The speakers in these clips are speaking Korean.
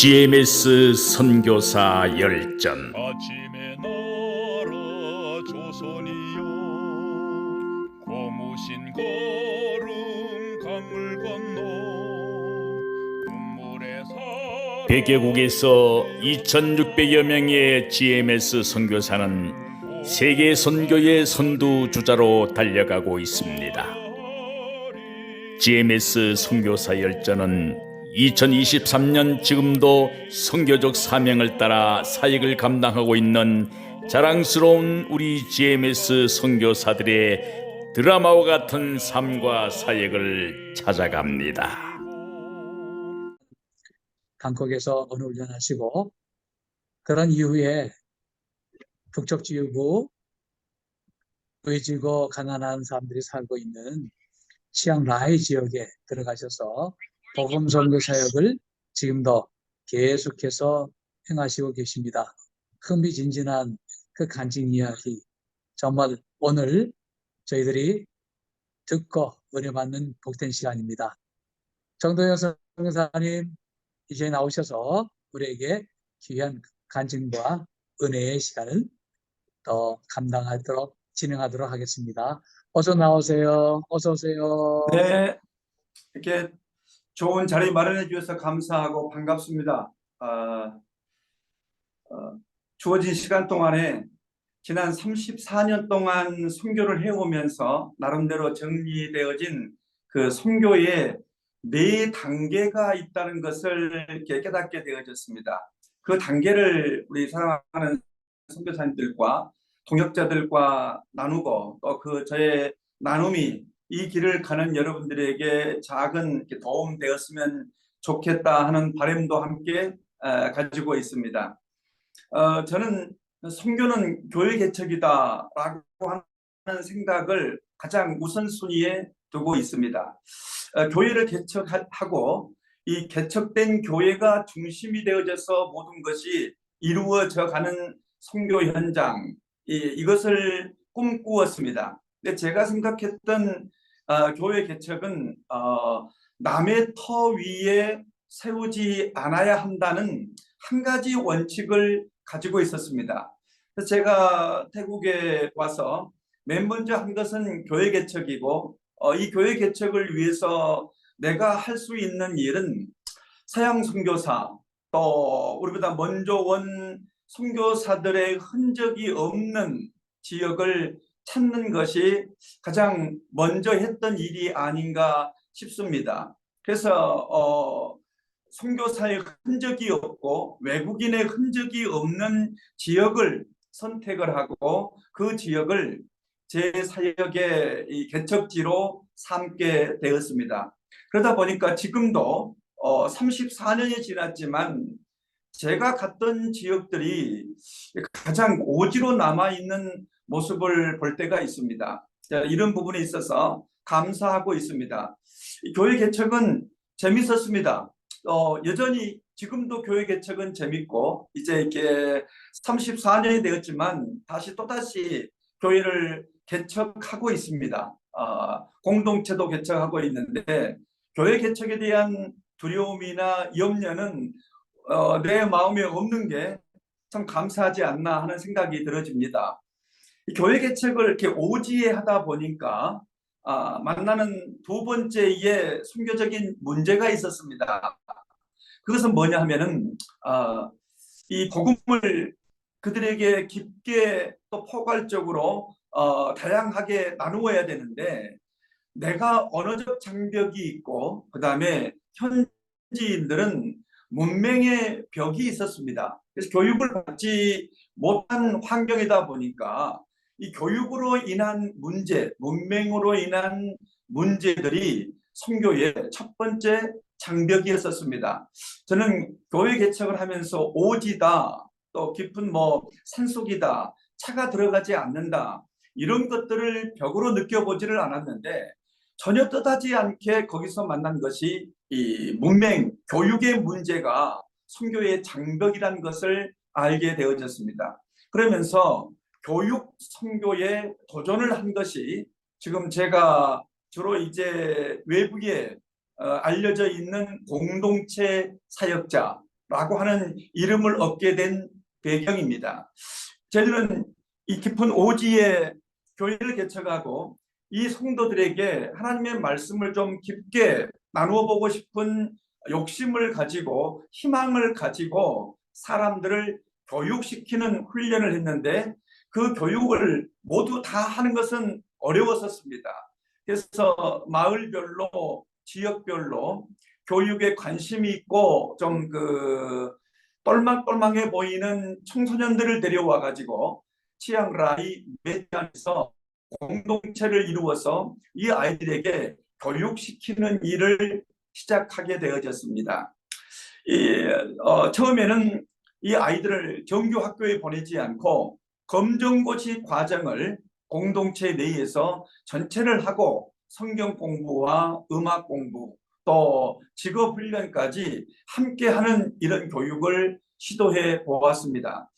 GMS 선교사 열전. 아침의 나라 조선이여, 고무신 걸음 강물 건너 눈물의 사랑. 100개국에서 2600여 명의 GMS 선교사는 세계 선교의 선두주자로 달려가고 있습니다. GMS 선교사 열전은 2023년 지금도 선교적 사명을 따라 사역을 감당하고 있는 자랑스러운 우리 GMS 선교사들의 드라마와 같은 삶과 사역을 찾아갑니다. 방콕에서 언어 훈련하시고, 그런 이후에 북적지구 의지고 가난한 사람들이 살고 있는 치앙라이 지역에 들어가셔서 복음 선교 사역을 지금도 계속해서 행하시고 계십니다. 흥미진진한 그 간증 이야기, 정말 오늘 저희들이 듣고 은혜받는 복된 시간입니다. 정도영 선교사님 이제 나오셔서 우리에게 귀한 간증과 은혜의 시간을 더 감당하도록 진행하도록 하겠습니다. 어서 나오세요. 어서 오세요. 네, 이렇게 좋은 자리 마련해 주셔서 감사하고 반갑습니다. 주어진 시간 동안에 지난 34년 동안 선교를 해오면서 나름대로 정리되어진 그 선교의 4단계가 있다는 것을 이렇게 깨닫게 되어졌습니다. 그 단계를 우리 사랑하는 선교사님들과 동역자들과 나누고, 또 그 저의 나눔이 이 길을 가는 여러분들에게 작은 도움 되었으면 좋겠다 하는 바람도 함께 가지고 있습니다. 저는 선교는 교회 개척이다라고 하는 생각을 가장 우선순위에 두고 있습니다. 교회를 개척하고 이 개척된 교회가 중심이 되어져서 모든 것이 이루어져 가는 선교 현장, 이것을 꿈꾸었습니다. 근데 제가 생각했던 교회 개척은 남의 터 위에 세우지 않아야 한다는 한 가지 원칙을 가지고 있었습니다. 그래서 제가 태국에 와서 맨 먼저 한 것은 교회 개척이고, 이 교회 개척을 위해서 내가 할 수 있는 일은 서양 선교사, 또 우리보다 먼저 온 선교사들의 흔적이 없는 지역을 찾는 것이 가장 먼저 했던 일이 아닌가 싶습니다. 그래서 선교사의 흔적이 없고 외국인의 흔적이 없는 지역을 선택을 하고 그 지역을 제 사역의 이 개척지로 삼게 되었습니다. 그러다 보니까 지금도 34년이 지났지만 제가 갔던 지역들이 가장 오지로 남아있는 모습을 볼 때가 있습니다. 이런 부분에 있어서 감사하고 있습니다. 교회 개척은 재밌었습니다. 여전히 지금도 교회 개척은 재밌고, 이제 이렇게 34년이 되었지만 또다시 교회를 개척하고 있습니다. 공동체도 개척하고 있는데, 교회 개척에 대한 두려움이나 염려는 내 마음에 없는 게 참 감사하지 않나 하는 생각이 들어집니다. 이 교회 개척을 이렇게 오지에 하다 보니까 만나는 두 번째의 선교적인 문제가 있었습니다. 그것은 뭐냐 하면은 이 복음을 그들에게 깊게 또 포괄적으로 다양하게 나누어야 되는데, 내가 언어적 장벽이 있고 그 다음에 현지인들은 문맹의 벽이 있었습니다. 그래서 교육을 받지 못한 환경이다 보니까 이 교육으로 인한 문제, 문맹으로 인한 문제들이 선교의 첫 번째 장벽이었었습니다. 저는 교회 개척을 하면서 오지다, 또 깊은 산속이다, 차가 들어가지 않는다, 이런 것들을 벽으로 느껴보지를 않았는데, 전혀 뜻하지 않게 거기서 만난 것이 이 문맹, 교육의 문제가 선교의 장벽이라는 것을 알게 되어졌습니다. 그러면서 교육 선교에 도전을 한 것이 지금 제가 주로 이제 외부에 알려져 있는 공동체 사역자, 라고 하는 이름을 얻게 된 배경입니다. 저희들은 이 깊은 오지에 교회를 개척하고 이 성도들에게 하나님의 말씀을 좀 깊게 나누어 보고 싶은 욕심을 가지고 희망을 가지고 사람들을 교육시키는 훈련을 했는데 그 교육을 모두 다 하는 것은 어려웠었습니다. 그래서 마을별로 지역별로 교육에 관심이 있고 좀 똘망똘망해 보이는 청소년들을 데려와 가지고 치앙라이 메디안에서 공동체를 이루어서 이 아이들에게 교육시키는 일을 시작하게 되어졌습니다. 처음에는 이 아이들을 정규 학교에 보내지 않고 검정고시 과정을 공동체 내에서 전체를 하고 성경 공부와 음악 공부 또 직업 훈련까지 함께 하는 이런 교육을 시도해 보았습니다.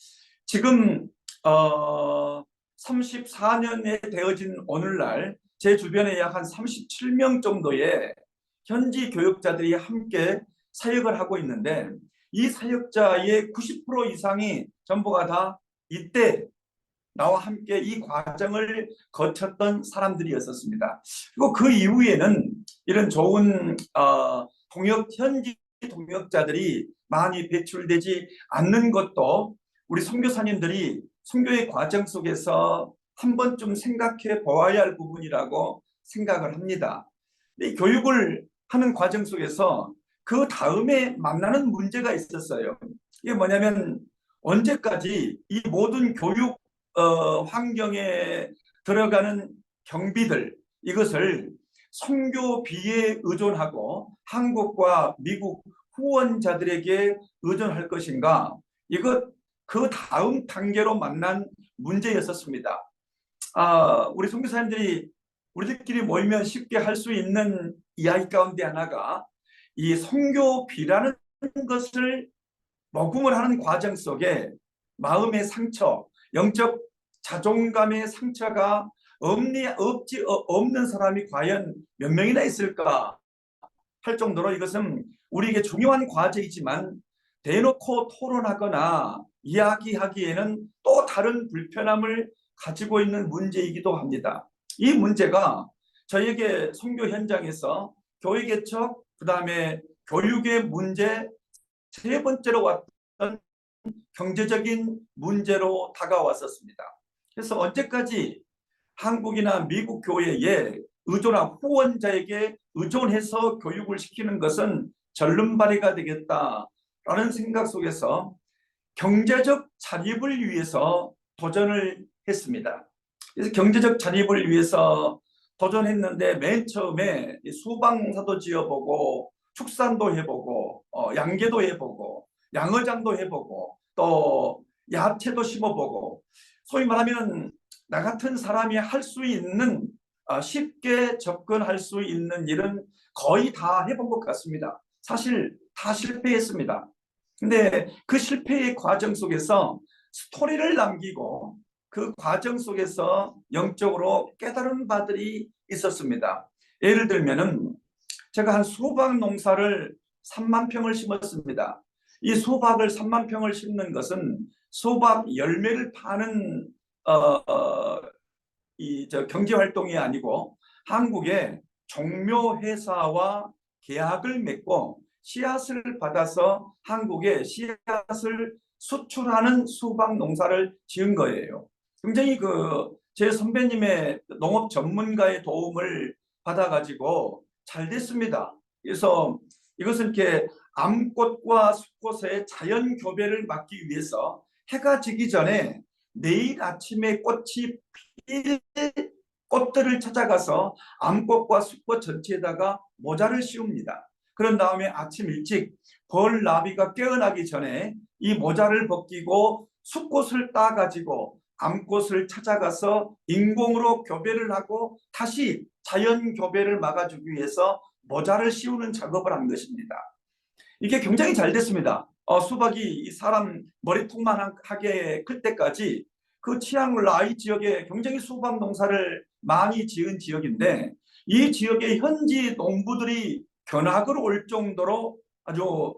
지금 34년에 되어진 오늘날 제 주변에 약 한 37명 정도의 현지 교육자들이 함께 사역을 하고 있는데 이 사역자의 90% 이상이 전부가 다 이때 나와 함께 이 과정을 거쳤던 사람들이었습니다. 그리고 그 이후에는 이런 좋은 현지 동역자들이 많이 배출되지 않는 것도 우리 선교사님들이 선교의 과정 속에서 한 번쯤 생각해 보아야 할 부분이라고 생각을 합니다. 이 교육을 하는 과정 속에서 그 다음에 만나는 문제가 있었어요. 이게 뭐냐면 언제까지 이 모든 교육 환경에 들어가는 경비들 이것을 선교비에 의존하고 한국과 미국 후원자들에게 의존할 것인가, 이것 그 다음 단계로 만난 문제였었습니다. 우리 선교사님들이 우리들끼리 모이면 쉽게 할 수 있는 이야기 가운데 하나가 이 선교비라는 것을 모금을 하는 과정 속에 마음의 상처, 영적 자존감의 상처가 없는 사람이 과연 몇 명이나 있을까 할 정도로 이것은 우리에게 중요한 과제이지만 대놓고 토론하거나 이야기하기에는 또 다른 불편함을 가지고 있는 문제이기도 합니다. 이 문제가 저에게 선교 현장에서 교회 개척, 그 다음에 교육의 문제, 세 번째로 왔던 경제적인 문제로 다가왔었습니다. 그래서 언제까지 한국이나 미국 교회에 의존한 후원자에게 의존해서 교육을 시키는 것은 절름발이가 되겠다라는 생각 속에서 경제적 자립을 위해서 도전을 했습니다. 그래서 경제적 자립을 위해서 도전했는데 맨 처음에 수박농사도 지어보고 축산도 해보고 양계도 해보고 양어장도 해보고 또 야채도 심어보고 소위 말하면 나 같은 사람이 할 수 있는 쉽게 접근할 수 있는 일은 거의 다 해본 것 같습니다. 사실 다 실패했습니다. 근데 그 실패의 과정 속에서 스토리를 남기고 그 과정 속에서 영적으로 깨달은 바들이 있었습니다. 예를 들면은 제가 한 수박 농사를 3만 평을 심었습니다. 이 수박을 3만 평을 심는 것은 수박 열매를 파는 경제 활동이 아니고 한국의 종묘 회사와 계약을 맺고 씨앗을 받아서 한국에 씨앗을 수출하는 수박 농사를 지은 거예요. 굉장히 제 선배님의 농업 전문가의 도움을 받아가지고 잘 됐습니다. 그래서 이것은 이렇게 암꽃과 숫꽃의 자연 교배를 막기 위해서 해가 지기 전에 내일 아침에 꽃이 필 꽃들을 찾아가서 암꽃과 숫꽃 전체에다가 모자를 씌웁니다. 그런 다음에 아침 일찍 벌나비가 깨어나기 전에 이 모자를 벗기고 숫꽃을 따가지고 암꽃을 찾아가서 인공으로 교배를 하고 다시 자연 교배를 막아주기 위해서 모자를 씌우는 작업을 한 것입니다. 이게 굉장히 잘 됐습니다. 수박이 사람 머리통만하게 클 때까지 그 치앙라이 지역에 굉장히 수박 농사를 많이 지은 지역인데 이 지역의 현지 농부들이 견학을 올 정도로 아주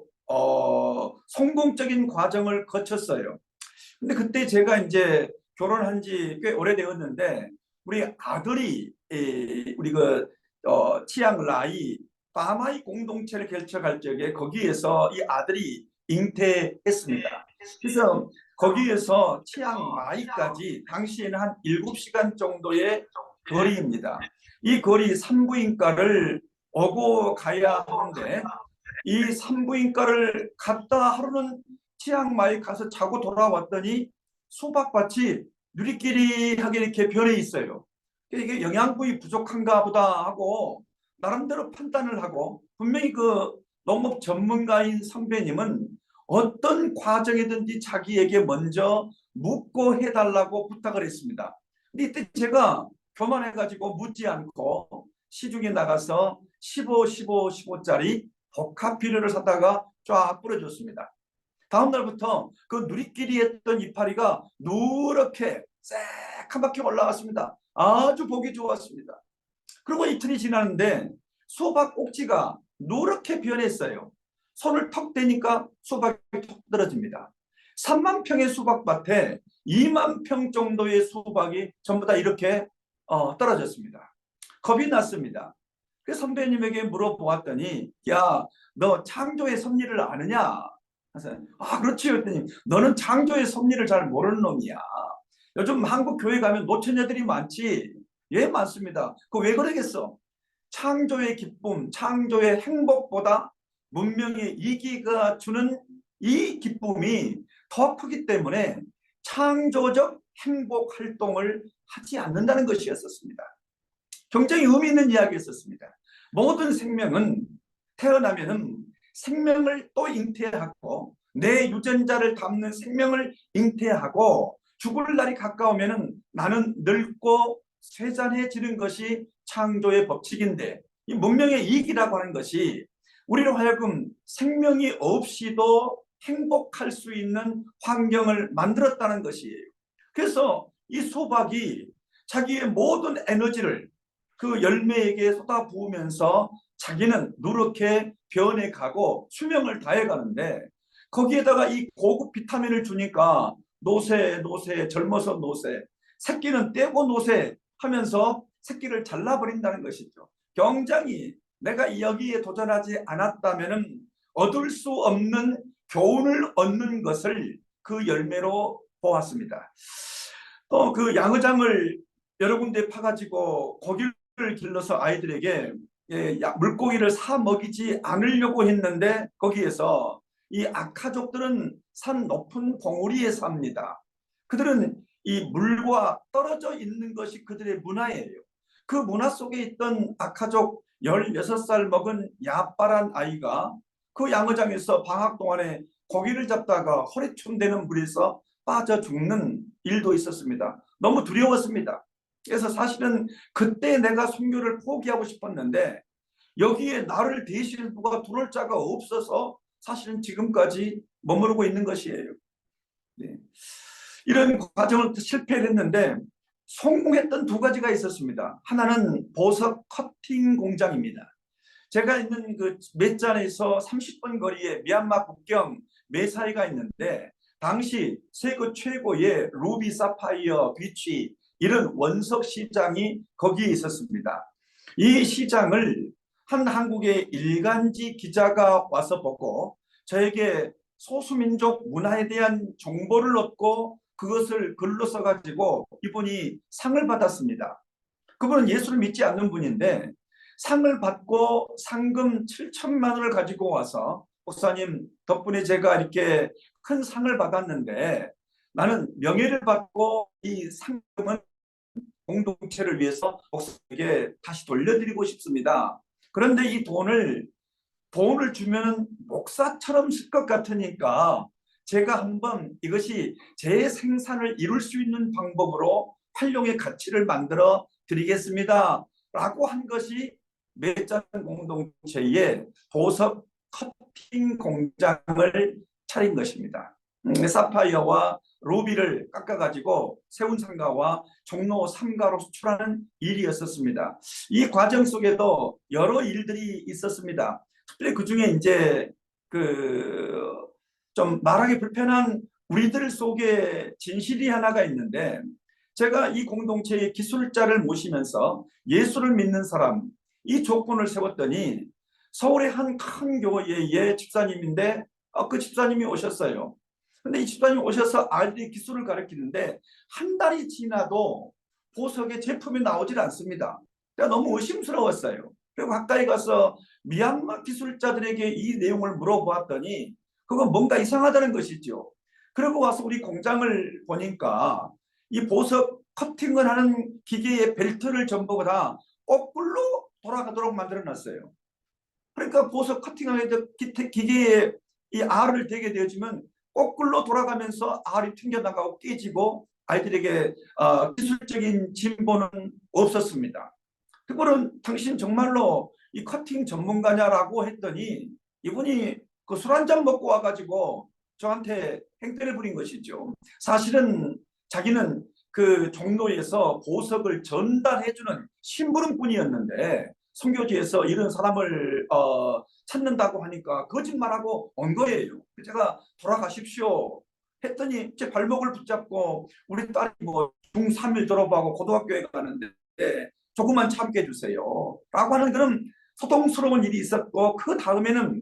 성공적인 과정을 거쳤어요. 근데 그때 제가 이제 결혼한 지 꽤 오래되었는데 우리 아들이 우리 치앙라이 파마이 공동체를 개척할 적에 거기에서 이 아들이 잉태했습니다. 그래서 거기에서 치앙마이까지 당시에는 한 7시간 정도의 거리입니다. 이 거리 산부인과를 오고 가야 하는데 이 산부인과를 갔다 하루는 치앙마이 가서 자고 돌아왔더니 수박밭이 누리끼리하게 이렇게 변해 있어요. 이게 영양분이 부족한가 보다 하고 나름대로 판단을 하고 분명히 그 농업 전문가인 선배님은 어떤 과정이든지 자기에게 먼저 묻고 해달라고 부탁을 했습니다. 근데 이때 제가 교만해가지고 묻지 않고 시중에 나가서 15짜리 복합 비료를 사다가 쫙 뿌려줬습니다. 다음 날부터 그 누리끼리 했던 이파리가 누렇게 새카맣게 올라왔습니다. 아주 보기 좋았습니다. 그리고 이틀이 지났는데 수박 꼭지가 누렇게 변했어요. 손을 턱 대니까 수박이 톡 떨어집니다. 3만 평의 수박밭에 2만 평 정도의 수박이 전부 다 이렇게 떨어졌습니다. 겁이 났습니다. 그래서 선배님에게 물어보았더니 야, 너 창조의 섭리를 아느냐? 그래서 그렇지. 그랬더니 너는 창조의 섭리를 잘 모르는 놈이야. 요즘 한국 교회 가면 노처녀들이 많지. 예, 많습니다. 그 왜 그러겠어? 창조의 기쁨, 창조의 행복보다 문명의 이기가 주는 이 기쁨이 더 크기 때문에 창조적 행복 활동을 하지 않는다는 것이었습니다. 굉장히 의미 있는 이야기였습니다. 모든 생명은 태어나면은 생명을 또 잉태하고 내 유전자를 담는 생명을 잉태하고 죽을 날이 가까우면은 나는 늙고 쇠잔해지는 것이 창조의 법칙인데 이 문명의 이익이라고 하는 것이 우리로 하여금 생명이 없이도 행복할 수 있는 환경을 만들었다는 것이에요. 그래서 이 수박이 자기의 모든 에너지를 그 열매에게 쏟아부으면서 자기는 누렇게 변해가고 수명을 다해가는데 거기에다가 이 고급 비타민을 주니까 노새 젊어서 노새 새끼는 떼고 노새 하면서 새끼를 잘라버린다는 것이죠. 굉장히 내가 여기에 도전하지 않았다면 얻을 수 없는 교훈을 얻는 것을 그 열매로 보았습니다. 그 양어장을 여러 군데 파가지고 고기를 길러서 아이들에게 물고기를 사 먹이지 않으려고 했는데 거기에서 이 아카족들은 산 높은 봉우리에 삽니다. 그들은 이 물과 떨어져 있는 것이 그들의 문화예요. 그 문화 속에 있던 아카족 16살 먹은 야빠란 아이가 그 양어장에서 방학 동안에 고기를 잡다가 허리춤되는 물에서 빠져 죽는 일도 있었습니다. 너무 두려웠습니다. 그래서 사실은 그때 내가 선교를 포기하고 싶었는데 여기에 나를 대신해 누가 들어올 자가 없어서 사실은 지금까지 머무르고 있는 것이에요. 네. 이런 과정을 실패를 했는데 성공했던 두 가지가 있었습니다. 하나는 보석 커팅 공장입니다. 제가 있는 그 맷잔에서 30분 거리에 미얀마 국경 메사이가 있는데 당시 세계 최고의 루비, 사파이어, 비치 이런 원석 시장이 거기에 있었습니다. 이 시장을 한 한국의 일간지 기자가 와서 보고 저에게 소수민족 문화에 대한 정보를 얻고 그것을 글로 써가지고 이분이 상을 받았습니다. 그분은 예수를 믿지 않는 분인데 상을 받고 상금 7천만 원을 가지고 와서 목사님 덕분에 제가 이렇게 큰 상을 받았는데 나는 명예를 받고 이 상금은 공동체를 위해서 목사에게 다시 돌려드리고 싶습니다. 그런데 이 돈을 주면 목사처럼 쓸 것 같으니까 제가 한번 이것이 제 생산을 이룰 수 있는 방법으로 활용의 가치를 만들어 드리겠습니다. 라고 한 것이 맷잔 공동체의 보석 커팅 공장을 차린 것입니다. 사파이어와 루비를 깎아가지고 세운 상가와 종로 3가로 수출하는 일이었었습니다. 이 과정 속에도 여러 일들이 있었습니다. 특별히 그 중에 이제 그 좀 말하기 불편한 우리들 속에 진실이 하나가 있는데, 제가 이 공동체의 기술자를 모시면서 예수를 믿는 사람, 이 조건을 세웠더니 서울의 한 큰 교회의 집사님인데 그 집사님이 오셨어요. 근데 이 집사님이 오셔서 아이들이 기술을 가르치는데 한 달이 지나도 보석의 제품이 나오질 않습니다. 제가 너무 의심스러웠어요. 그리고 가까이 가서 미얀마 기술자들에게 이 내용을 물어보았더니 그건 뭔가 이상하다는 것이죠. 그러고 와서 우리 공장을 보니까 이 보석 커팅을 하는 기계의 벨트를 전부 다 거꾸로 돌아가도록 만들어 놨어요. 그러니까 보석 커팅하는 기계에 이 알을 대게 되어지면 거꾸로 돌아가면서 알이 튕겨나가고 깨지고 아이들에게 기술적인 진보는 없었습니다. 그거는 당신 정말로 이 커팅 전문가냐라고 했더니 이분이 그 술 한 잔 먹고 와가지고 저한테 행패를 부린 것이죠. 사실은 자기는 그 종로에서 보석을 전달해주는 심부름꾼이었는데 선교지에서 이런 사람을 찾는다고 하니까 거짓말하고 온 거예요. 제가 돌아가십시오 했더니 제 발목을 붙잡고 우리 딸이 뭐 중3을 졸업하고 고등학교에 가는데 조금만 참게 해주세요 라고 하는 그런 소동스러운 일이 있었고, 그 다음에는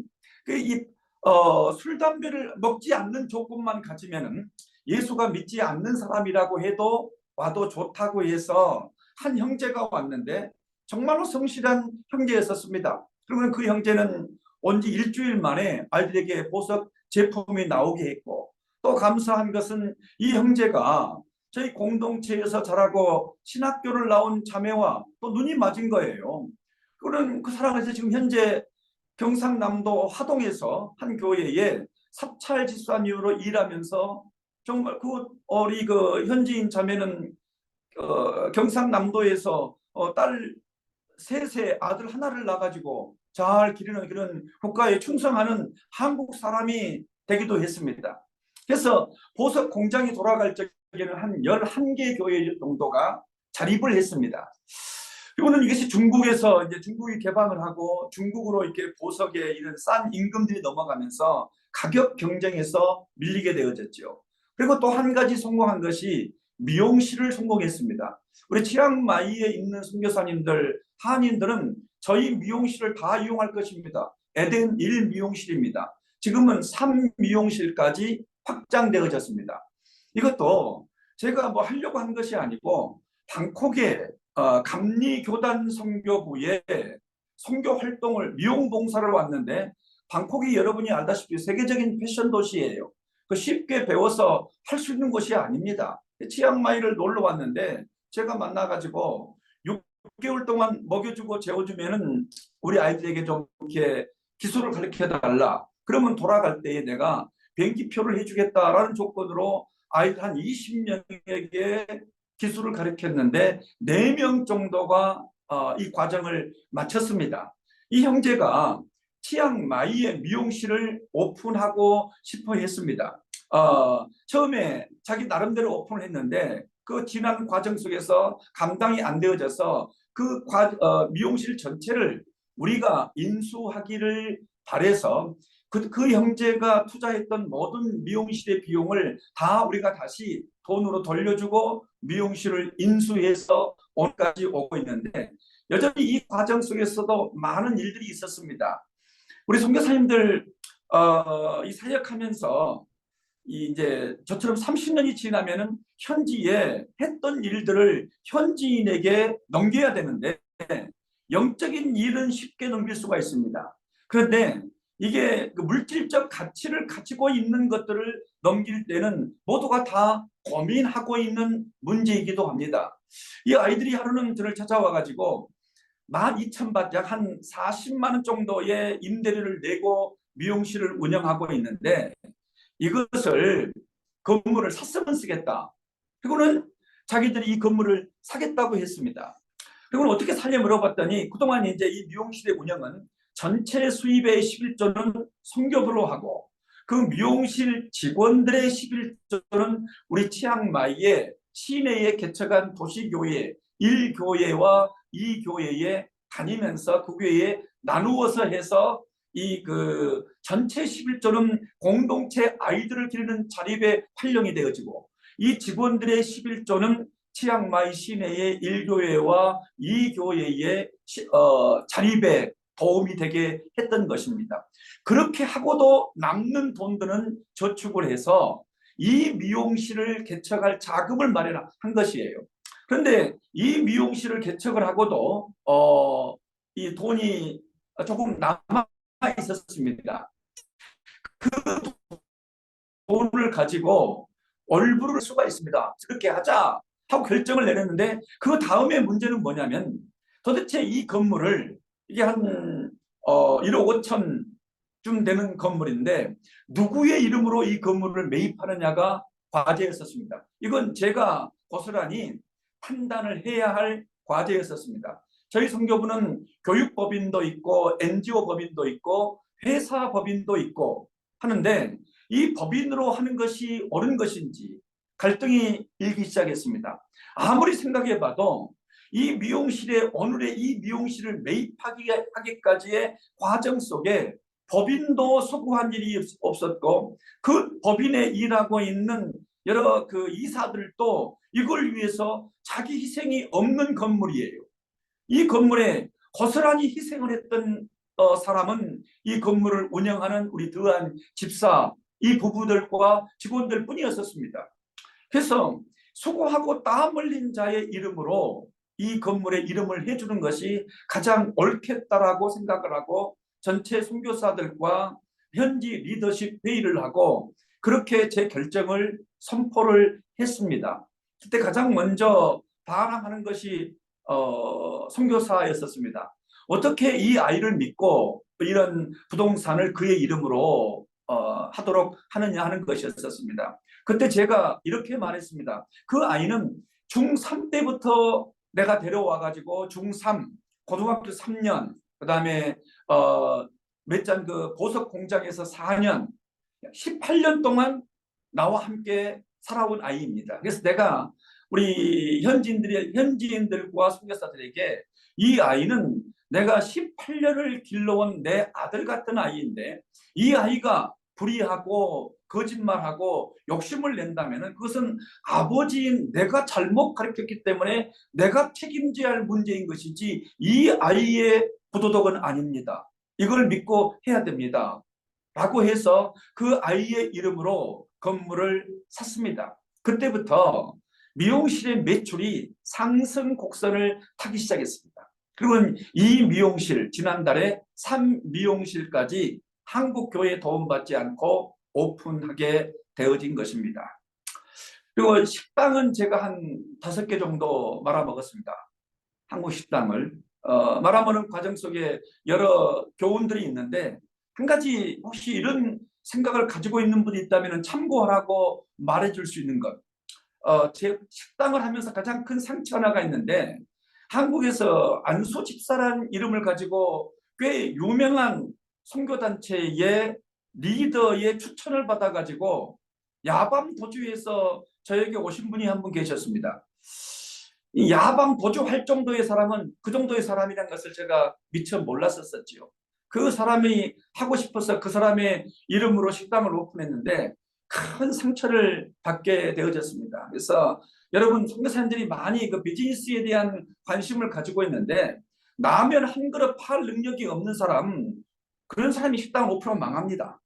술, 담배를 먹지 않는 조건만 가지면은 예수가 믿지 않는 사람이라고 해도 와도 좋다고 해서 한 형제가 왔는데 정말로 성실한 형제였었습니다. 그러면 그 형제는 온 지 일주일 만에 아이들에게 보석 제품이 나오게 했고, 또 감사한 것은 이 형제가 저희 공동체에서 자라고 신학교를 나온 자매와 또 눈이 맞은 거예요. 그런 그 사람에서 지금 현재 경상남도 하동에서 한 교회에 사찰 집사님으로 일하면서 정말 우리 그 현지인 자매는 경상남도에서 딸 셋의 아들 하나를 낳아가지고 잘 기르는 그런 국가에 충성하는 한국 사람이 되기도 했습니다. 그래서 보석 공장이 돌아갈 적에는 한 11개 교회 정도가 자립을 했습니다. 그리고는 이것이 중국에서 이제 중국이 개방을 하고 중국으로 이렇게 보석의 이런 싼 임금들이 넘어가면서 가격 경쟁에서 밀리게 되어졌죠. 그리고 또 한 가지 성공한 것이 미용실을 성공했습니다. 우리 치앙마이에 있는 선교사님들, 한인들은 저희 미용실을 다 이용할 것입니다. 에덴 1 미용실입니다. 지금은 3 미용실까지 확장되어졌습니다. 이것도 제가 뭐 하려고 한 것이 아니고 방콕에 감리교단 선교부의 선교 활동을 미용 봉사를 왔는데, 방콕이 여러분이 알다시피 세계적인 패션 도시예요. 그 쉽게 배워서 할 수 있는 곳이 아닙니다. 치앙마이를 놀러 왔는데 제가 만나가지고 6개월 동안 먹여주고 재워주면은 우리 아이들에게 좀 이렇게 기술을 가르쳐 달라. 그러면 돌아갈 때에 내가 비행기표를 해주겠다라는 조건으로 아이들 한 20명에게 기술을 가르쳤는데 4명 정도가 이 과정을 마쳤습니다. 이 형제가 치앙마이에 미용실을 오픈하고 싶어 했습니다. 처음에 자기 나름대로 오픈을 했는데 그 지난 과정 속에서 감당이 안 되어져서 그 미용실 전체를 우리가 인수하기를 바래서 그 형제가 투자했던 모든 미용실의 비용을 다 우리가 다시 돈으로 돌려주고 미용실을 인수해서 오늘까지 오고 있는데, 여전히 이 과정 속에서도 많은 일들이 있었습니다. 우리 선교사님들 이 사역하면서 이제 저처럼 30년이 지나면은 현지에 했던 일들을 현지인에게 넘겨야 되는데 영적인 일은 쉽게 넘길 수가 있습니다. 그런데 이게 그 물질적 가치를 가지고 있는 것들을 넘길 때는 모두가 다 고민하고 있는 문제이기도 합니다. 이 아이들이 하루는 저를 찾아와 가지고 12,000바트, 약 한 40만 원 정도의 임대료를 내고 미용실을 운영하고 있는데 이것을 건물을 샀으면 쓰겠다. 그리고는 자기들이 이 건물을 사겠다고 했습니다. 그리고 어떻게 사냐 물어봤더니 그동안 이제 이 미용실의 운영은 전체 수입의 11조는 선교부로 하고 그 미용실 직원들의 11조는 우리 치앙마이의 시내에 개척한 도시교회 1교회와 2교회에 다니면서 그 교회에 나누어서 해서 이 그 전체 11조는 공동체 아이들을 기르는 자립에 활용이 되어지고, 이 직원들의 11조는 치앙마이 시내의 1교회와 2교회의 자립에 도움이 되게 했던 것입니다. 그렇게 하고도 남는 돈들은 저축을 해서 이 미용실을 개척할 자금을 마련한 것이에요. 그런데 이 미용실을 개척을 하고도 이 돈이 조금 남아 있었습니다. 그 돈을 가지고 얼부를 수가 있습니다. 그렇게 하자 하고 결정을 내렸는데, 그 다음에 문제는 뭐냐면, 도대체 이 건물을, 이게 한 1억 5천쯤 되는 건물인데 누구의 이름으로 이 건물을 매입하느냐가 과제였었습니다. 이건 제가 고스란히 판단을 해야 할 과제였었습니다. 저희 선교부는 교육법인도 있고 NGO 법인도 있고 회사 법인도 있고 하는데, 이 법인으로 하는 것이 옳은 것인지 갈등이 일기 시작했습니다. 아무리 생각해 봐도 이 미용실에, 오늘의 이 미용실을 매입하기까지의 과정 속에 법인도 소구한 일이 없었고, 그 법인에 일하고 있는 여러 그 이사들도 이걸 위해서 자기 희생이 없는 건물이에요. 이 건물에 고스란히 희생을 했던 사람은 이 건물을 운영하는 우리 더한 집사, 이 부부들과 직원들 뿐이었었습니다. 그래서 수고하고 땀 흘린 자의 이름으로 이 건물에 이름을 해주는 것이 가장 옳겠다라고 생각을 하고, 전체 선교사들과 현지 리더십 회의를 하고 그렇게 제 결정을 선포를 했습니다. 그때 가장 먼저 반항하는 것이 선교사였었습니다. 어떻게 이 아이를 믿고 이런 부동산을 그의 이름으로 하도록 하느냐 하는 것이었었습니다. 그때 제가 이렇게 말했습니다. 그 아이는 중3 때부터 내가 데려와 가지고 중3, 고등학교 3년, 그다음에 맷잔 그 보석 공장에서 4년, 18년 동안 나와 함께 살아온 아이입니다. 그래서 내가 우리 현지인들과 선교사들에게, 이 아이는 내가 18년을 길러온 내 아들 같은 아이인데, 이 아이가 불의하고 거짓말하고 욕심을 낸다면 그것은 아버지인 내가 잘못 가르쳤기 때문에 내가 책임져야 할 문제인 것이지 이 아이의 부도덕은 아닙니다. 이걸 믿고 해야 됩니다. 라고 해서 그 아이의 이름으로 건물을 샀습니다. 그때부터 미용실의 매출이 상승 곡선을 타기 시작했습니다. 그리고 이 미용실, 지난달에 3미용실까지 한국교회 도움받지 않고 오픈하게 되어진 것입니다. 그리고 식당은 제가 한 5개 정도 말아먹었습니다. 한국 식당을 말아먹는 과정 속에 여러 교훈들이 있는데, 한 가지 혹시 이런 생각을 가지고 있는 분이 있다면 참고하라고 말해줄 수 있는 것. 제 식당을 하면서 가장 큰 상처 하나가 있는데, 한국에서 안수 집사라는 이름을 가지고 꽤 유명한 선교단체의 리더의 추천을 받아가지고 야밤 도주에서 저에게 오신 분이 한 분 계셨습니다. 이 야밤 도주할 정도의 사람은 그 정도의 사람이라는 것을 제가 미처 몰랐었지요. 그 사람이 하고 싶어서 그 사람의 이름으로 식당을 오픈했는데 큰 상처를 받게 되어졌습니다. 그래서 여러분, 선교사님들이 많이 그 비즈니스에 대한 관심을 가지고 있는데, 라면 한 그릇 팔 능력이 없는 사람, 그런 사람이 식당을 오픈하면 망합니다.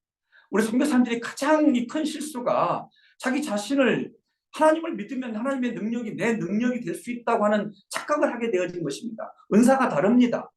우리 선교사님들이 가장 큰 실수가 자기 자신을, 하나님을 믿으면 하나님의 능력이 내 능력이 될 수 있다고 하는 착각을 하게 되어진 것입니다. 은사가 다릅니다.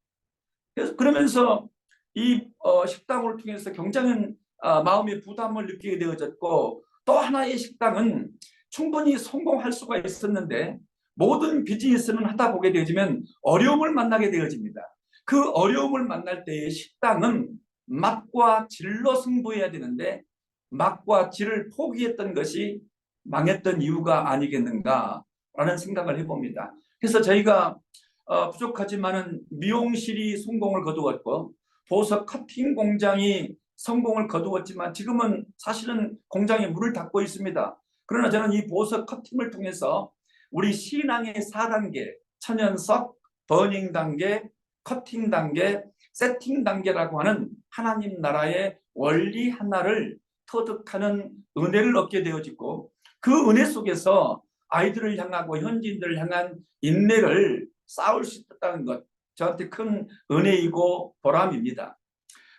그래서 그러면서 이 식당을 통해서 굉장한 마음의 부담을 느끼게 되어졌고, 또 하나의 식당은 충분히 성공할 수가 있었는데, 모든 비즈니스는 하다 보게 되어지면 어려움을 만나게 되어집니다. 그 어려움을 만날 때의 식당은 맛과 질로 승부해야 되는데, 맛과 질을 포기했던 것이 망했던 이유가 아니겠는가라는 생각을 해봅니다. 그래서 저희가 부족하지만은 미용실이 성공을 거두었고, 보석 커팅 공장이 성공을 거두었지만 지금은 사실은 공장에 문을 닫고 있습니다. 그러나 저는 이 보석 커팅을 통해서 우리 신앙의 4단계, 천연석, 버닝 단계, 커팅 단계, 세팅 단계라고 하는 하나님 나라의 원리 하나를 터득하는 은혜를 얻게 되어지고, 그 은혜 속에서 아이들을 향하고 현지인들을 향한 인내를 쌓을 수 있다는 것, 저한테 큰 은혜이고 보람입니다.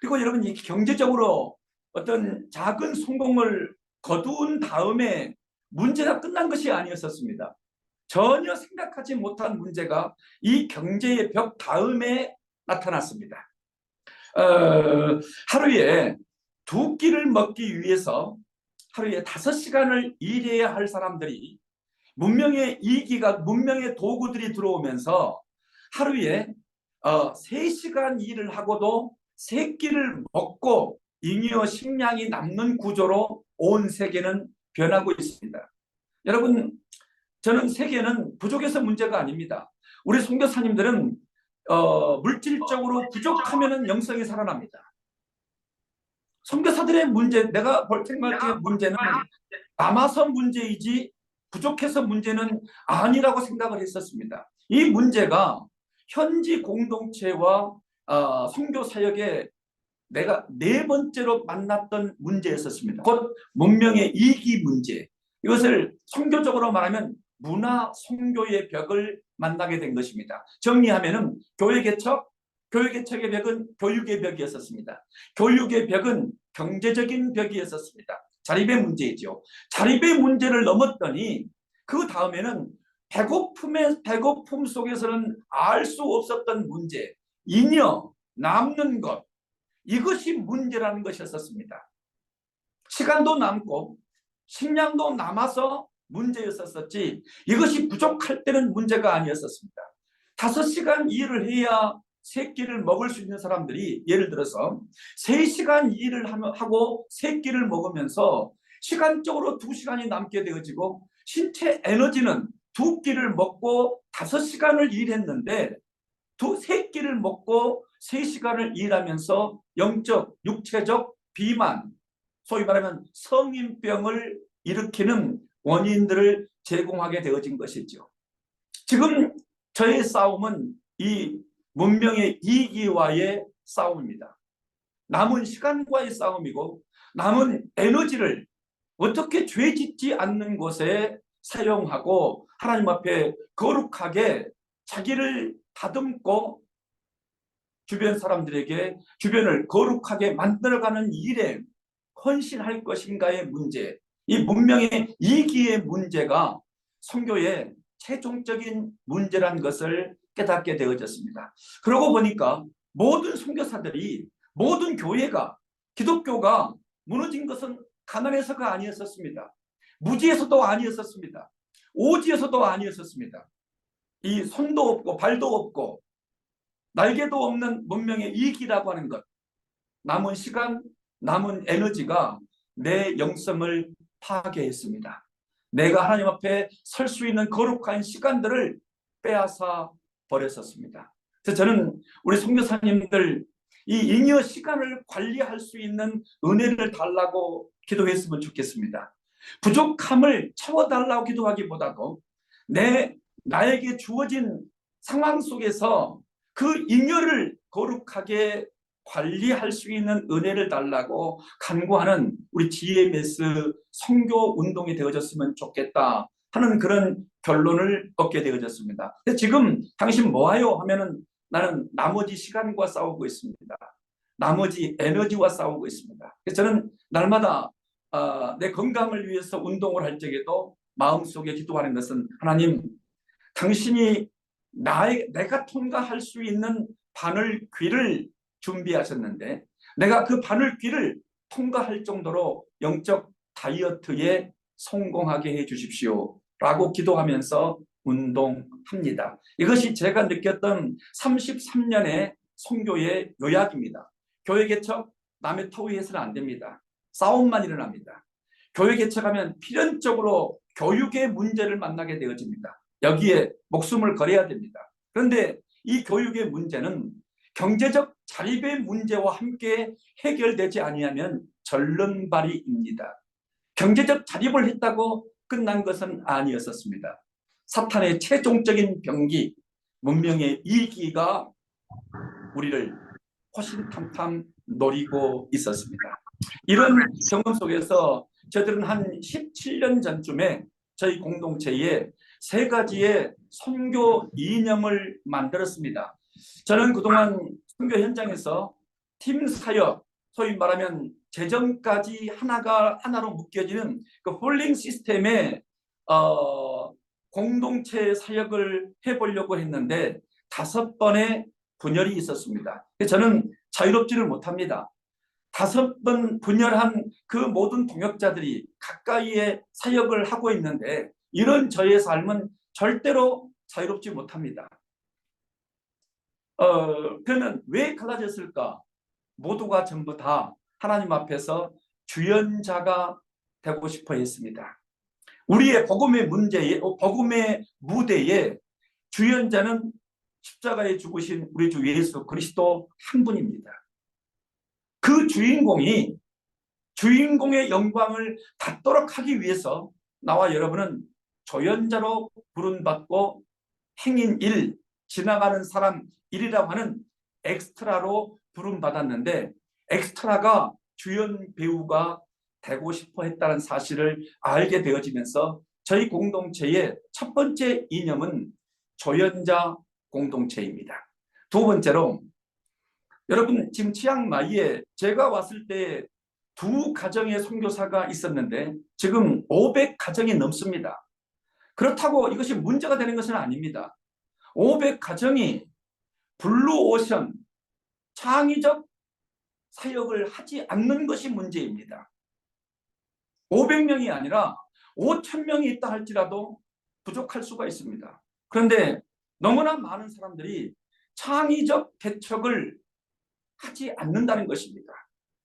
그리고 여러분, 이 경제적으로 어떤 작은 성공을 거둔 다음에 문제가 끝난 것이 아니었었습니다. 전혀 생각하지 못한 문제가 이 경제의 벽 다음에 나타났습니다. 하루에 2끼를 먹기 위해서 하루에 5시간을 일해야 할 사람들이, 문명의 이기가, 문명의 도구들이 들어오면서 하루에 3시간 일을 하고도 3끼를 먹고 잉여 식량이 남는 구조로 온 세계는 변하고 있습니다. 여러분, 저는 세계는 부족해서 문제가 아닙니다. 우리 선교사님들은 물질적으로 부족하면 영성이 살아납니다. 선교사들의 문제, 내가 볼 생각의 문제는 남아서 문제이지 부족해서 문제는 아니라고 생각을 했었습니다. 이 문제가 현지 공동체와 선교사역의 내가 4번째로 만났던 문제였었습니다. 곧 문명의 이기 문제. 이것을 선교적으로 말하면 문화 선교의 벽을 만나게 된 것입니다. 정리하면은 교회 개척의 벽은 교육의 벽이었었습니다. 교육의 벽은 경제적인 벽이었었습니다. 자립의 문제이죠. 자립의 문제를 넘었더니 그 다음에는 배고픔 속에서는 알 수 없었던 문제, 잉여, 남는 것, 이것이 문제라는 것이었습니다. 시간도 남고 식량도 남아서 문제였었지, 이것이 부족할 때는 문제가 아니었습니다. 5시간 일을 해야 3끼를 먹을 수 있는 사람들이, 예를 들어서 3시간 일을 하고 3끼를 먹으면서 시간적으로 2시간이 남게 되어지고, 신체 에너지는 2끼를 먹고 5시간을 일했는데 3끼를 먹고 3시간을 일하면서 영적, 육체적 비만, 소위 말하면 성인병을 일으키는 원인들을 제공하게 되어진 것이죠. 지금 저의 싸움은 이 문명의 이기와의 싸움입니다. 남은 시간과의 싸움이고, 남은 에너지를 어떻게 죄 짓지 않는 곳에 사용하고 하나님 앞에 거룩하게 자기를 다듬고 주변 사람들에게 주변을 거룩하게 만들어가는 일에 헌신할 것인가의 문제, 이 문명의 이기의 문제가 선교의 최종적인 문제란 것을 깨닫게 되어졌습니다. 그러고 보니까 모든 선교사들이, 모든 교회가, 기독교가 무너진 것은 가난해서가 아니었었습니다. 무지에서도 아니었었습니다. 오지에서도 아니었었습니다. 이 손도 없고 발도 없고 날개도 없는 문명의 이기라고 하는 것, 남은 시간, 남은 에너지가 내 영성을 파괴했습니다. 내가 하나님 앞에 설 수 있는 거룩한 시간들을 빼앗아 버렸었습니다. 그래서 저는 우리 선교사님들 이 잉여 시간을 관리할 수 있는 은혜를 달라고 기도했으면 좋겠습니다. 부족함을 채워달라고 기도하기보다도 나에게 주어진 상황 속에서 그 잉여를 거룩하게 관리할 수 있는 은혜를 달라고 간구하는 우리 GMS 선교 운동이 되어졌으면 좋겠다 하는 그런 결론을 얻게 되어졌습니다. 지금 당신 뭐하요? 하면은 나는 나머지 시간과 싸우고 있습니다. 나머지 에너지와 싸우고 있습니다. 그래서 저는 날마다 내 건강을 위해서 운동을 할 적에도 마음속에 기도하는 것은, 하나님, 당신이 내가 통과할 수 있는 바늘 귀를 준비하셨는데 내가 그 바늘 귀를 통과할 정도로 영적 다이어트에 성공하게 해 주십시오 라고 기도하면서 운동합니다. 이것이 제가 느꼈던 33년의 선교의 요약입니다. 교회 개척 남의 터위해서는 안 됩니다. 싸움만 일어납니다. 교회 개척하면 필연적으로 교육의 문제를 만나게 되어집니다. 여기에 목숨을 걸어야 됩니다. 그런데 이 교육의 문제는 경제적 자립의 문제와 함께 해결되지 아니하면 절름발이입니다. 경제적 자립을 했다고 끝난 것은 아니었었습니다. 사탄의 최종적인 병기, 문명의 이기가 우리를 호신탐탐 노리고 있었습니다. 이런 경험 속에서 저들은 한 17년 전쯤에 저희 공동체에 3가지의 선교 이념을 만들었습니다. 저는 그동안 선교 현장에서 팀 사역, 소위 말하면 재정까지 하나로 묶여지는 그 홀링 시스템의 공동체 사역을 해보려고 했는데 5번의 분열이 있었습니다. 저는 자유롭지를 못합니다. 5번 분열한 그 모든 동역자들이 가까이에 사역을 하고 있는데 이런 저의 삶은 절대로 자유롭지 못합니다. 그러면 왜 갈라졌을까? 모두가 전부 다 하나님 앞에서 주연자가 되고 싶어 했습니다. 우리의 복음의 무대에 주연자는 십자가에 죽으신 우리 주 예수 그리스도 한 분입니다. 그 주인공의 영광을 받도록 하기 위해서 나와 여러분은 조연자로 부름받고 행인 1, 지나가는 사람 1이라고 하는 엑스트라로 부름받았는데 엑스트라가 주연 배우가 되고 싶어 했다는 사실을 알게 되어지면서 저희 공동체의 첫 번째 이념은 조연자 공동체입니다. 2번째로 여러분 지금 치앙마이에 제가 왔을 때 2가정의 선교사가 있었는데 지금 500가정이 넘습니다. 그렇다고 이것이 문제가 되는 것은 아닙니다. 500가정이 블루오션 창의적 사역을 하지 않는 것이 문제입니다. 500명이 아니라 5,000명이 있다 할지라도 부족할 수가 있습니다. 그런데 너무나 많은 사람들이 창의적 개척을 하지 않는다는 것입니다.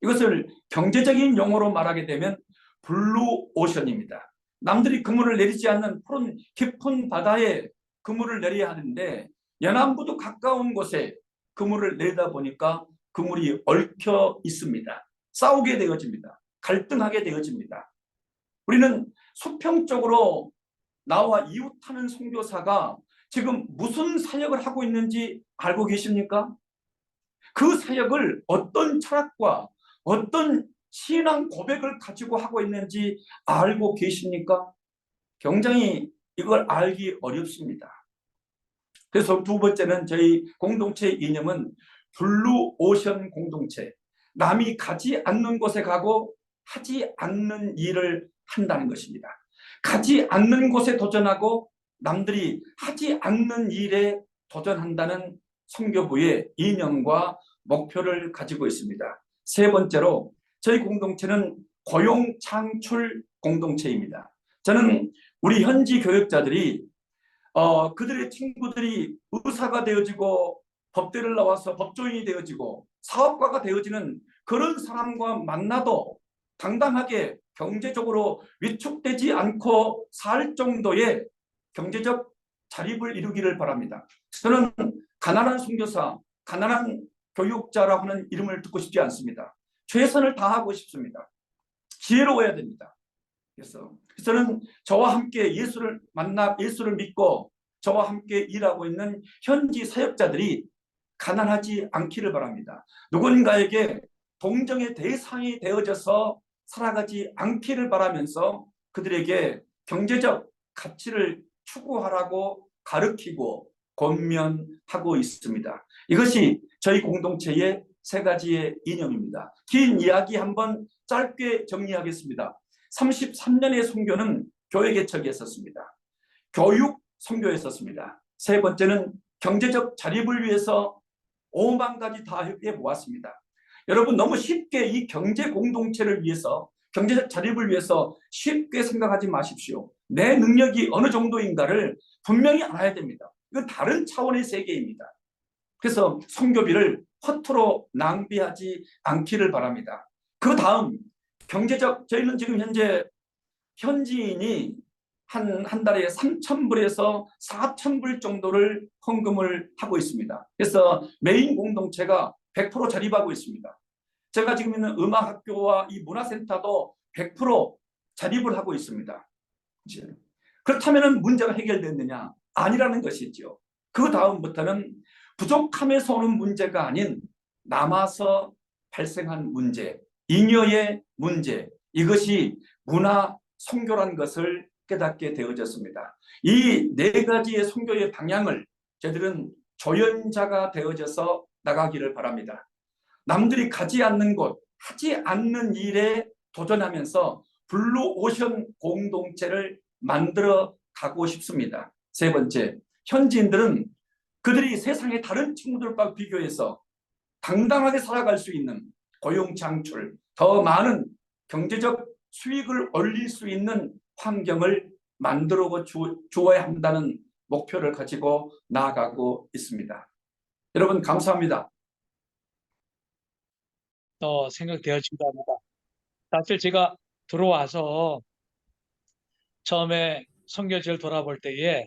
이것을 경제적인 용어로 말하게 되면 블루오션입니다. 남들이 그물을 내리지 않는 푸른 깊은 바다에 그물을 내려야 하는데 연안부두 가까운 곳에 그물을 내리다 보니까 그물이 얽혀 있습니다. 싸우게 되어집니다. 갈등하게 되어집니다. 우리는 수평적으로 나와 이웃하는 선교사가 지금 무슨 사역을 하고 있는지 알고 계십니까? 그 사역을 어떤 철학과 어떤 신앙 고백을 가지고 하고 있는지 알고 계십니까? 굉장히 이걸 알기 어렵습니다. 그래서 2번째는 저희 공동체의 이념은 블루오션 공동체. 남이 가지 않는 곳에 가고 하지 않는 일을 한다는 것입니다. 가지 않는 곳에 도전하고 남들이 하지 않는 일에 도전한다는 선교부의 이념과 목표를 가지고 있습니다. 3번째로 저희 공동체는 고용 창출 공동체입니다. 저는 우리 현지 교역자들이 그들의 친구들이 의사가 되어지고 법대를 나와서 법조인이 되어지고 사업가가 되어지는 그런 사람과 만나도 당당하게 경제적으로 위축되지 않고 살 정도의 경제적 자립을 이루기를 바랍니다. 저는 가난한 선교사, 가난한 교육자라고 하는 이름을 듣고 싶지 않습니다. 최선을 다하고 싶습니다. 지혜로워야 됩니다. 그래서 저는 저와 함께 예수를 믿고 저와 함께 일하고 있는 현지 사역자들이 가난하지 않기를 바랍니다. 누군가에게 동정의 대상이 되어져서 살아가지 않기를 바라면서 그들에게 경제적 가치를 추구하라고 가르치고 권면하고 있습니다. 이것이 저희 공동체의 3가지의 이념입니다. 긴 이야기 한번 짧게 정리하겠습니다. 33년의 선교는 교회 개척에 있었습니다. 교육 선교에 있었습니다. 3번째는 경제적 자립을 위해서 5만 가지 다 해보았습니다. 여러분 너무 쉽게 이 경제 공동체를 위해서 경제적 자립을 위해서 쉽게 생각하지 마십시오. 내 능력이 어느 정도인가를 분명히 알아야 됩니다. 이건 다른 차원의 세계입니다. 그래서 선교비를 허투루 낭비하지 않기를 바랍니다. 그 다음 경제적 저희는 지금 현재 현지인이 한 달에 3,000불에서 4,000불 정도를 헌금을 하고 있습니다. 그래서 메인 공동체가 100% 자립하고 있습니다. 제가 지금 있는 음악학교와 이 문화센터도 100% 자립을 하고 있습니다. 그렇다면 문제가 해결됐느냐? 아니라는 것이죠. 그 다음부터는 부족함에서 오는 문제가 아닌 남아서 발생한 문제, 잉여의 문제, 이것이 문화 선교란 것을 깨닫게 되어졌습니다. 이 네 가지의 선교의 방향을 저희들은 조연자가 되어져서 나가기를 바랍니다. 남들이 가지 않는 곳, 하지 않는 일에 도전하면서 블루오션 공동체를 만들어 가고 싶습니다. 세 번째, 현지인들은 그들이 세상의 다른 친구들과 비교해서 당당하게 살아갈 수 있는 고용 창출, 더 많은 경제적 수익을 올릴 수 있는 환경을 만들어 주어야 한다는 목표를 가지고 나아가고 있습니다. 여러분 감사합니다. 또 생각되어지기도 합니다. 사실 제가 들어와서 처음에 선교지를 돌아볼 때에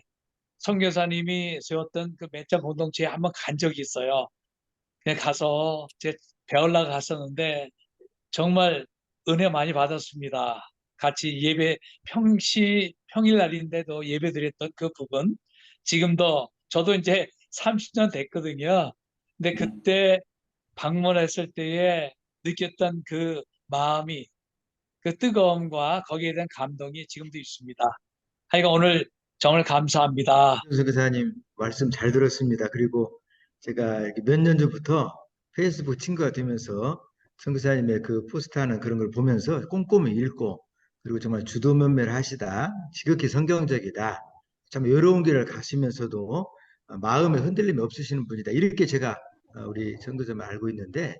선교사님이 세웠던 그 맨장 공동체에 한번 간 적이 있어요. 그냥 가서 제 배우려고 갔었는데 정말 은혜 많이 받았습니다. 같이 예배 평일날인데도 예배 드렸던 그 부분, 지금도 저도 이제 30년 됐거든요. 근데 그때 방문했을 때에 느꼈던 그 마음이, 그 뜨거움과 거기에 대한 감동이 지금도 있습니다. 하여간 오늘 정말 감사합니다. 선교사님 말씀 잘 들었습니다. 그리고 제가 몇 년 전부터 페이스북 친구가 되면서 선교사님의 그 포스트하는 그런 걸 보면서 꼼꼼히 읽고, 그리고 정말 주도면밀하시다, 지극히 성경적이다, 참 여로운 길을 가시면서도 마음에 흔들림이 없으시는 분이다, 이렇게 제가 우리 선교사님을 알고 있는데,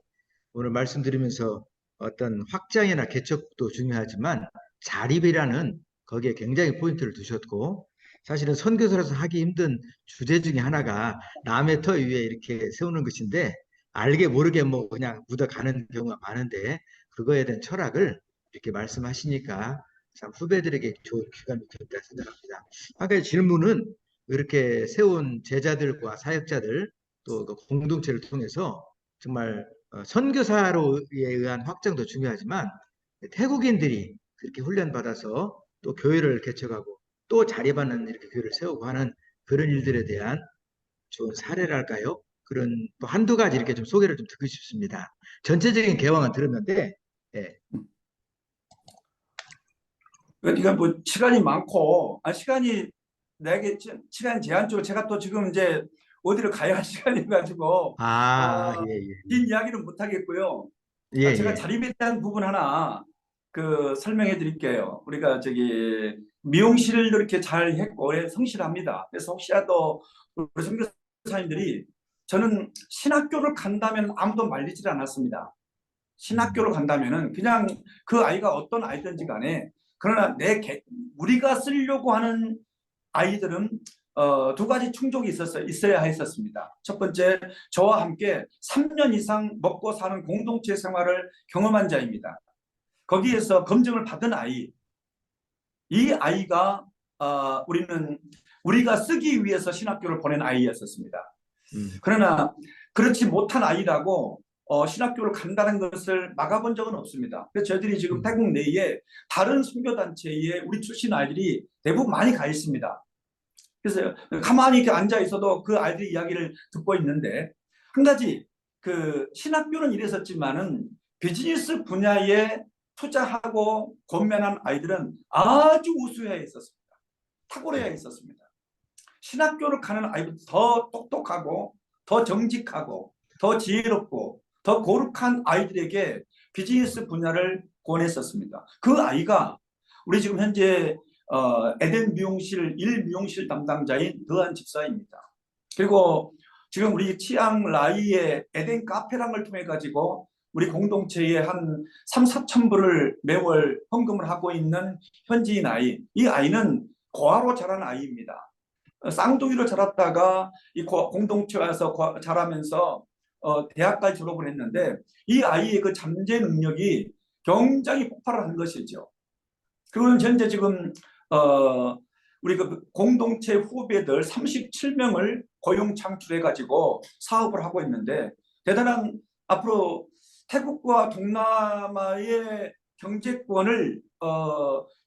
오늘 말씀드리면서 어떤 확장이나 개척도 중요하지만 자립이라는 거기에 굉장히 포인트를 두셨고, 사실은 선교사로서 하기 힘든 주제 중에 하나가 남의 터 위에 이렇게 세우는 것인데, 알게 모르게 뭐 그냥 묻어가는 경우가 많은데, 그거에 대한 철학을 이렇게 말씀하시니까 참 후배들에게 좋은 귀감이 됐다 생각합니다. 아까 질문은 이렇게 세운 제자들과 사역자들, 또 그 공동체를 통해서 정말 선교사로에 의한 확장도 중요하지만 태국인들이 그렇게 훈련받아서 또 교회를 개척하고 또 자립하는 이렇게 교회를 세우고 하는 그런 일들에 대한 좋은 사례랄까요? 그런 또 한두 가지 이렇게 좀 소개를 좀 듣고 싶습니다. 전체적인 개황은 들었는데, 예. 그러니까 뭐 시간이 많고, 시간이 내게 시간 제한적으로 제가 또 지금 이제 어디를 가야 할 시간이 가지고 예. 긴 이야기는 못 하겠고요. 예, 제가 예. 자립에 대한 부분 하나 설명해 드릴게요. 우리가 저기 미용실을 이렇게 잘 했고 오래 성실합니다. 그래서 혹시라도 우리 선교사님들이, 저는 신학교를 간다면 아무도 말리질 않았습니다. 신학교를 간다면은 그냥 그 아이가 어떤 아이든지 간에, 그러나 우리가 쓰려고 하는 아이들은 두 가지 충족이 있어야 했었습니다. 첫 번째, 저와 함께 3년 이상 먹고 사는 공동체 생활을 경험한 자입니다. 거기에서 검증을 받은 아이, 이 아이가 우리가 쓰기 위해서 신학교를 보낸 아이였었습니다. 그러나 그렇지 못한 아이라고 신학교를 간다는 것을 막아본 적은 없습니다. 그래서 저희들이 지금 태국 내에 다른 선교단체에 우리 출신 아이들이 대부분 많이 가 있습니다. 그래서 가만히 이렇게 앉아 있어도 그 아이들의 이야기를 듣고 있는데, 한 가지, 신학교는 이랬었지만은 비즈니스 분야에 투자하고 권면한 아이들은 아주 우수해야 했었습니다. 탁월해야 했었습니다. 신학교를 가는 아이들 더 똑똑하고 더 정직하고 더 지혜롭고 더 거룩한 아이들에게 비즈니스 분야를 권했었습니다. 그 아이가 우리 지금 현재 에덴 미용실 1미용실 담당자인 더한 집사입니다. 그리고 지금 우리 치앙 라이의 에덴 카페랑을 통해 가지고 우리 공동체에 한 3,4천 불을 매월 헌금을 하고 있는 현지인 아이. 이 아이는 고아로 자란 아이입니다. 쌍둥이로 자랐다가 이 공동체 와서 자라면서 대학까지 졸업을 했는데, 이 아이의 그 잠재 능력이 굉장히 폭발을 한 것이죠. 그리고 현재 지금 우리 그 공동체 후배들 37명을 고용 창출해 가지고 사업을 하고 있는데, 대단한, 앞으로 태국과 동남아의 경제권을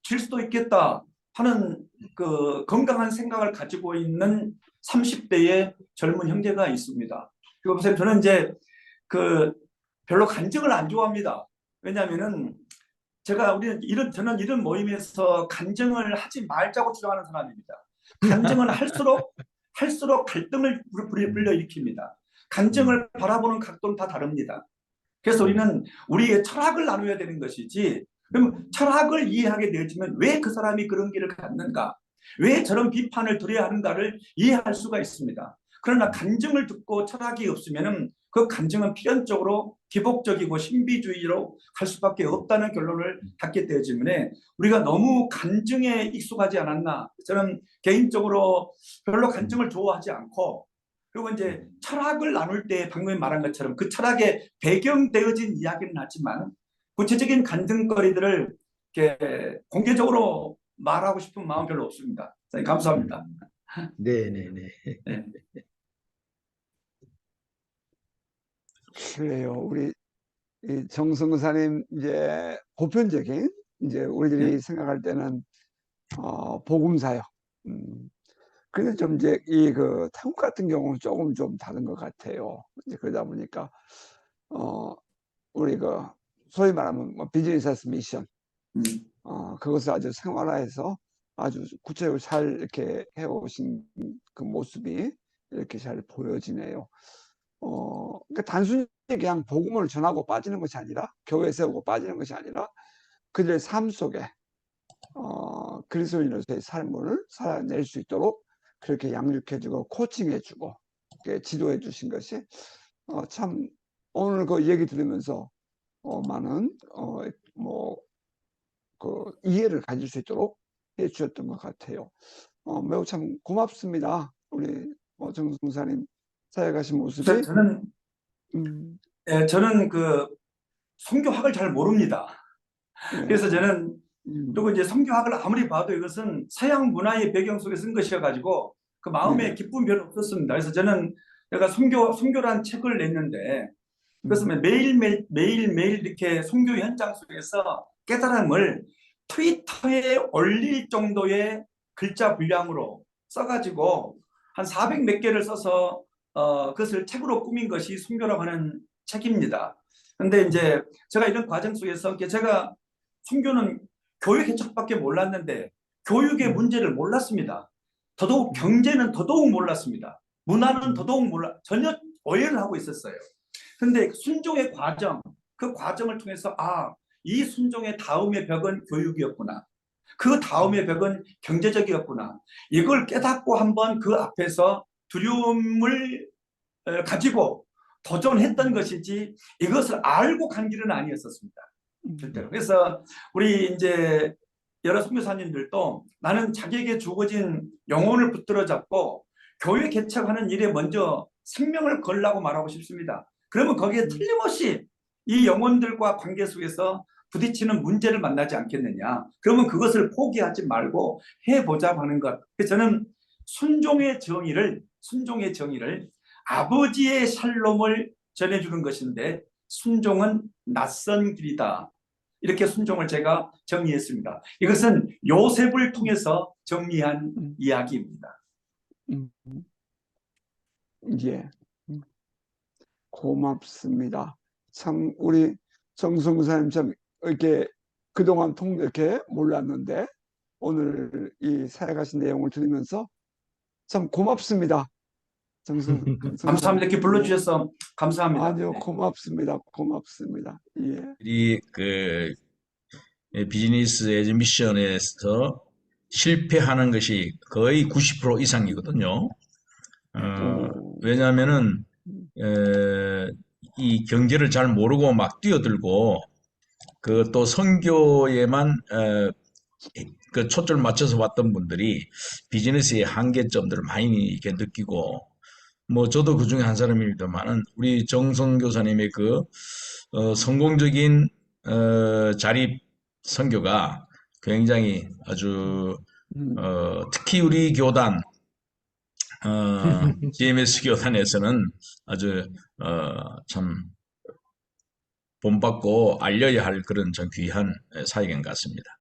줄 수도 있겠다 하는 그 건강한 생각을 가지고 있는 30대의 젊은 형제가 있습니다. 그리고 저는 이제 그 별로 간증을 안 좋아합니다. 왜냐하면은 저는 이런 모임에서 간증을 하지 말자고 주장하는 사람입니다. 간증은 할수록 갈등을 불러일으킵니다. 간증을 바라보는 각도는 다 다릅니다. 그래서 우리는 우리의 철학을 나누어야 되는 것이지, 그럼 철학을 이해하게 되어지면 왜 그 사람이 그런 길을 갔는가, 왜 저런 비판을 드려야 하는가를 이해할 수가 있습니다. 그러나 간증을 듣고 철학이 없으면 그 간증은 필연적으로 기복적이고 신비주의로 갈 수밖에 없다는 결론을 갖게 되어지면 우리가 너무 간증에 익숙하지 않았나. 저는 개인적으로 별로 간증을 좋아하지 않고, 그리고 이제 철학을 나눌 때 방금 말한 것처럼 그 철학에 배경되어진 이야기는 하지만 구체적인 간증거리들을 이렇게 공개적으로 말하고 싶은 마음 별로 없습니다. 감사합니다. 네네네. 네. 그래요. 우리 이 정성사님 이제 보편적인 이제 우리들이 생각할 때는 복음사역. 근데 좀 이제 이 그 태국 같은 경우는 조금 좀 다른 것 같아요. 이제 그러다 보니까 우리 그 소위 말하면 뭐 비즈니스 미션 그것을 아주 생활화해서 아주 구체적으로 잘 이렇게 해오신 그 모습이 이렇게 잘 보여지네요. 그러니까 단순히 그냥 복음을 전하고 빠지는 것이 아니라, 교회 세우고 빠지는 것이 아니라 그들의 삶 속에 그리스도인으로서의 삶을 살아낼 수 있도록 그렇게 양육해주고 코칭해주고 지도해 주신 것이 참 오늘 그 얘기 들으면서 많은 그 이해를 가질 수 있도록 해주셨던 것 같아요. 매우 참 고맙습니다. 우리 정승사님 사역하신 모습이. 저는 그 선교학을 잘 모릅니다. 그래서 저는 그리고 이제 선교학을 아무리 봐도 이것은 서양 문화의 배경 속에 쓴 것이어가지고 그 마음에 기쁨이 별로 없었습니다. 그래서 저는 내가 선교란 책을 냈는데 그것은 매일매일 이렇게 선교 현장 속에서 깨달음을 트위터에 올릴 정도의 글자 분량으로 써가지고 한 400 몇 개를 써서 그것을 책으로 꾸민 것이 선교라고 하는 책입니다. 그런데 이제 제가 이런 과정 속에서 제가 선교는 교육 개척밖에 몰랐는데 교육의 문제를 몰랐습니다. 더더욱 경제는 더더욱 몰랐습니다. 문화는 더더욱 전혀 오해를 하고 있었어요. 그런데 순종의 과정, 그 과정을 통해서 이 순종의 다음의 벽은 교육이었구나. 그 다음의 벽은 경제적이었구나. 이걸 깨닫고 한번 그 앞에서 두려움을 가지고 도전했던 것이지 이것을 알고 간 길은 아니었었습니다. 절대로. 그래서 우리 이제 여러 선교사님들도 나는 자기에게 주어진 영혼을 붙들어 잡고 교회 개척하는 일에 먼저 생명을 걸라고 말하고 싶습니다. 그러면 거기에 틀림없이 이 영혼들과 관계 속에서 부딪히는 문제를 만나지 않겠느냐. 그러면 그것을 포기하지 말고 해보자고 하는 것. 그래서 저는 순종의 정의를 아버지의 샬롬을 전해주는 것인데 순종은 낯선 길이다. 이렇게 순종을 제가 정리했습니다. 이것은 요셉을 통해서 정리한 이야기입니다. 예, 고맙습니다. 참 우리 정성사님 참 이렇게 그동안 이렇게 몰랐는데 오늘 이 사역하신 내용을 들으면서 참 고맙습니다. 감사합니다. 이렇게 불러주셔서 감사합니다. 아니요, 고맙습니다. 고맙습니다. 예. 이 비즈니스 에즈 미션에서 실패하는 것이 거의 90% 이상이거든요. 왜냐하면은 이 경제를 잘 모르고 막 뛰어들고 그 또 선교에만 그 초점을 맞춰서 왔던 분들이 비즈니스의 한계점들을 많이 이렇게 느끼고 뭐 저도 그 중에 한 사람입니다만은 우리 정성 교사님의 그 성공적인 자립 선교가 굉장히 아주 특히 우리 교단 GMS 교단에서는 아주 참 본받고 알려야 할 그런 전 귀한 사역인 것 같습니다.